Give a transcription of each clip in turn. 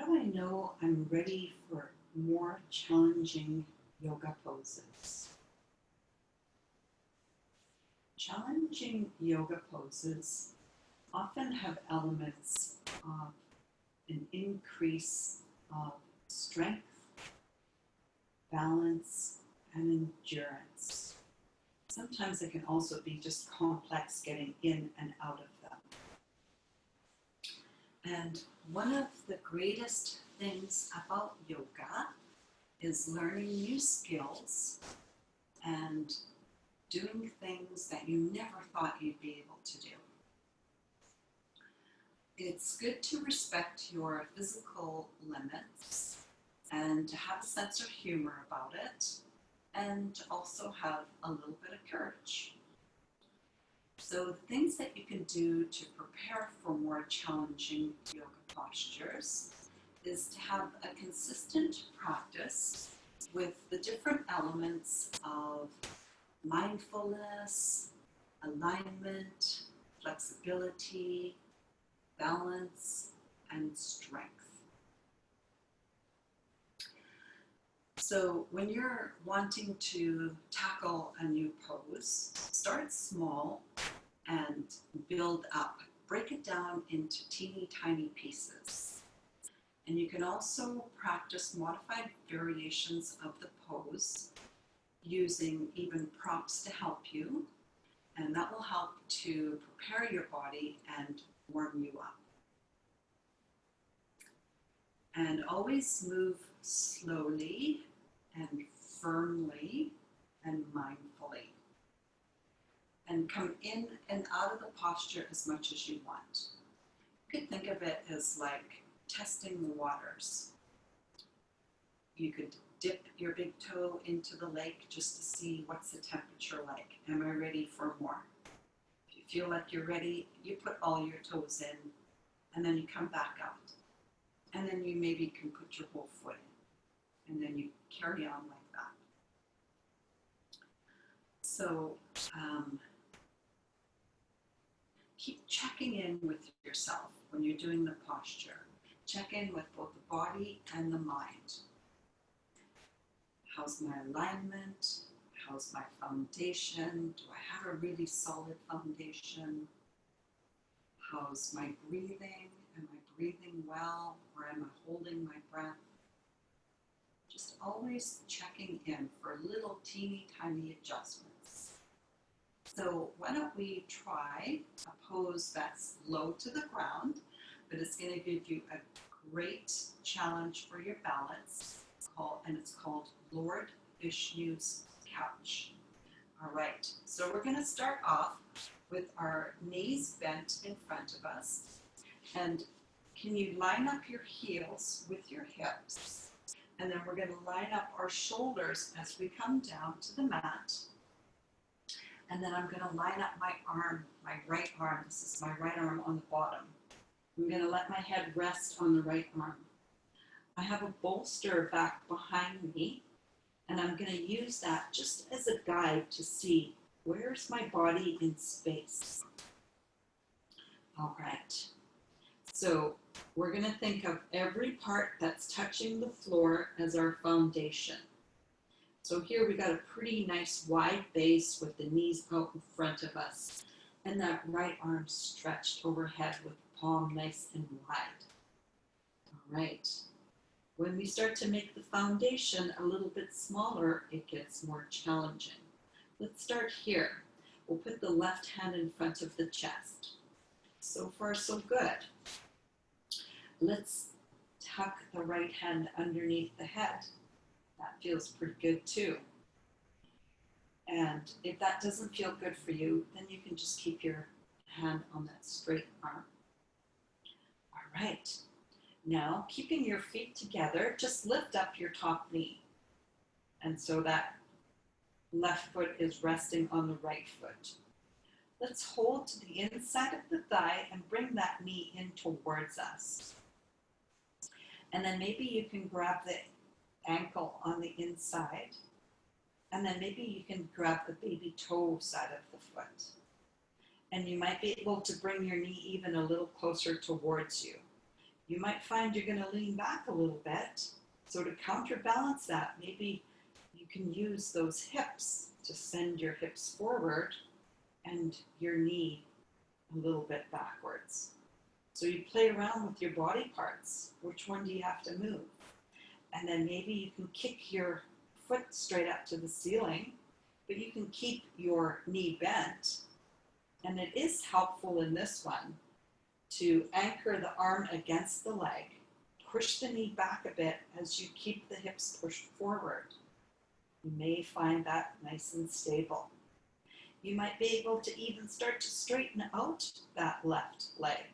do I know I'm ready for more challenging yoga poses? Challenging yoga poses often have elements of an increase of strength, balance, and endurance. Sometimes it can also be just complex getting in and out of them. And one of the greatest things about yoga is learning new skills and doing things that you never thought you'd be able to do. It's good to respect your physical limits and to have a sense of humor about it, and to also have a little bit of courage. So the things that you can do to prepare for more challenging yoga postures is to have a consistent practice with the different elements of mindfulness, alignment, flexibility, balance, and strength. So when you're wanting to tackle a new pose, start small and build up. Break it down into teeny tiny pieces. And you can also practice modified variations of the pose using even props to help you, and that will help to prepare your body and warm you up. And always move slowly and firmly and mindfully. And come in and out of the posture as much as you want. You could think of it as like testing the waters. You could dip your big toe into the lake just to see what's the temperature like. Am I ready for more? If you feel like you're ready, you put all your toes in, and then you come back out. And then you maybe can put your whole foot in, and then you carry on like that. So keep checking in with yourself when you're doing the posture. Check in with both the body and the mind. How's my alignment? How's my foundation? Do I have a really solid foundation? How's my breathing? Am I breathing well, or am I holding my breath? Just always checking in for little teeny tiny adjustments. So why don't we try a pose that's low to the ground, but it's going to give you a great challenge for your balance, and it's called Lord Vishnu's Couch. All right, so we're going to start off with our knees bent in front of us. And can you line up your heels with your hips? And then we're going to line up our shoulders as we come down to the mat. And then I'm going to line up my arm, my right arm. This is my right arm on the bottom. I'm going to let my head rest on the right arm. I have a bolster back behind me, and I'm going to use that just as a guide to see where's my body in space. All right. So we're going to think of every part that's touching the floor as our foundation. So here we got a pretty nice wide base with the knees out in front of us, and that right arm stretched overhead with the palm nice and wide. All right. When we start to make the foundation a little bit smaller, it gets more challenging. Let's start here. We'll put the left hand in front of the chest. So far, so good. Let's tuck the right hand underneath the head. That feels pretty good too. And if that doesn't feel good for you, then you can just keep your hand on that straight arm. All right. Now, keeping your feet together, just lift up your top knee. And so that left foot is resting on the right foot. Let's hold to the inside of the thigh and bring that knee in towards us. And then maybe you can grab the ankle on the inside. And then maybe you can grab the baby toe side of the foot. And you might be able to bring your knee even a little closer towards you. You might find you're going to lean back a little bit. So to counterbalance that, maybe you can use those hips to send your hips forward and your knee a little bit backwards. So you play around with your body parts. Which one do you have to move? And then maybe you can kick your foot straight up to the ceiling, but you can keep your knee bent. And it is helpful in this one to anchor the arm against the leg, push the knee back a bit as you keep the hips pushed forward. You may find that nice and stable. You might be able to even start to straighten out that left leg.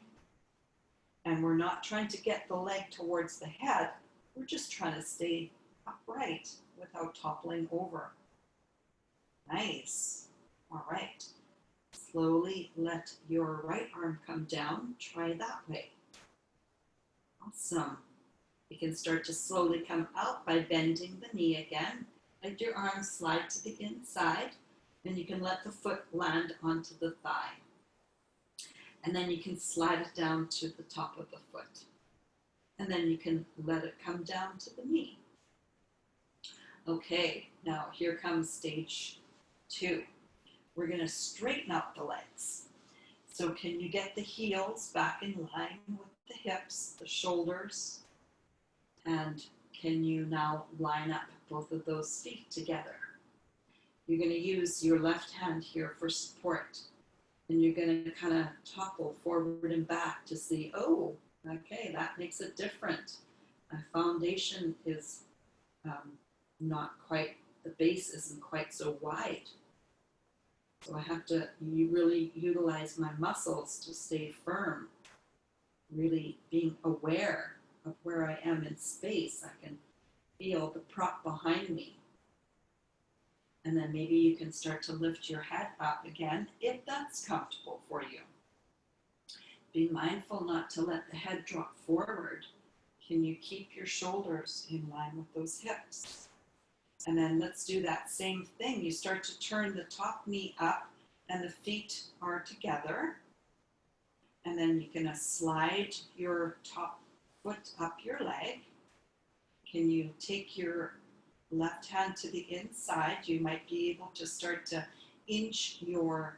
And we're not trying to get the leg towards the head, we're just trying to stay upright without toppling over. Nice. All right. Slowly let your right arm come down. Try that way. Awesome. You can start to slowly come out by bending the knee again. Let your arm slide to the inside, and you can let the foot land onto the thigh. And then you can slide it down to the top of the foot. And then you can let it come down to the knee. Okay, now here comes stage 2. We're going to straighten out the legs. So can you get the heels back in line with the hips, the shoulders? And can you now line up both of those feet together? You're going to use your left hand here for support. And you're going to kind of topple forward and back to see, oh, okay, that makes it different. My foundation is not quite, the base isn't quite so wide. So I have to really utilize my muscles to stay firm, really being aware of where I am in space. I can feel the prop behind me. And then maybe you can start to lift your head up again if that's comfortable for you. Be mindful not to let the head drop forward. Can you keep your shoulders in line with those hips? And then let's do that same thing. You start to turn the top knee up and the feet are together. And then you can slide your top foot up your leg. Can you take your left hand to the inside? You might be able to start to inch your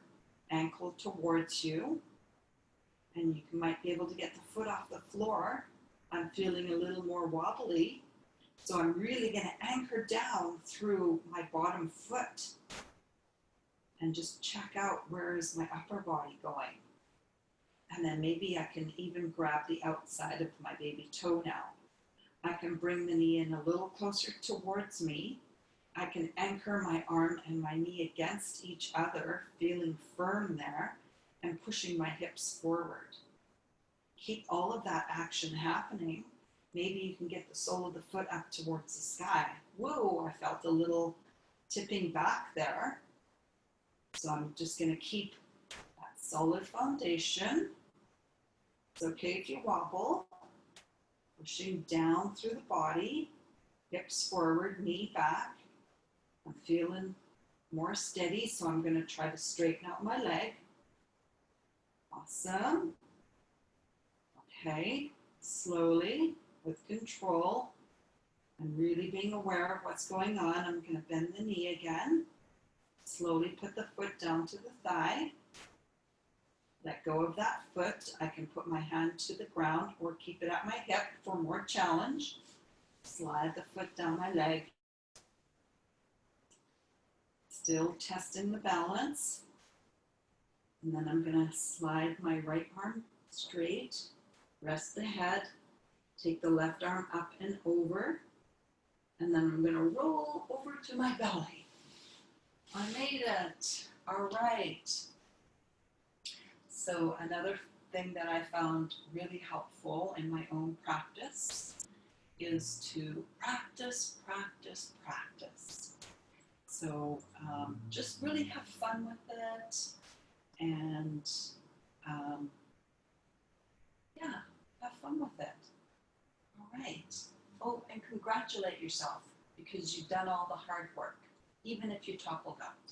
ankle towards you. And you might be able to get the foot off the floor. I'm feeling a little more wobbly. So I'm really going to anchor down through my bottom foot and just check out where is my upper body going. And then maybe I can even grab the outside of my baby toe now. I can bring the knee in a little closer towards me. I can anchor my arm and my knee against each other, feeling firm there and pushing my hips forward. Keep all of that action happening. Maybe you can get the sole of the foot up towards the sky. Whoa, I felt a little tipping back there. So I'm just going to keep that solid foundation. It's okay if you wobble. Pushing down through the body, hips forward, knee back. I'm feeling more steady, so I'm going to try to straighten out my leg. Awesome. Okay, slowly, with control, and really being aware of what's going on. I'm going to bend the knee again. Slowly put the foot down to the thigh. Let go of that foot. I can put my hand to the ground or keep it at my hip for more challenge. Slide the foot down my leg. Still testing the balance. And then I'm going to slide my right arm straight. Rest the head. Take the left arm up and over. And then I'm going to roll over to my belly. I made it. All right. So another thing that I found really helpful in my own practice is to practice, practice, practice. So just really have fun with it, and yeah, have fun with it. All right. Oh, and congratulate yourself because you've done all the hard work, even if you toppled out.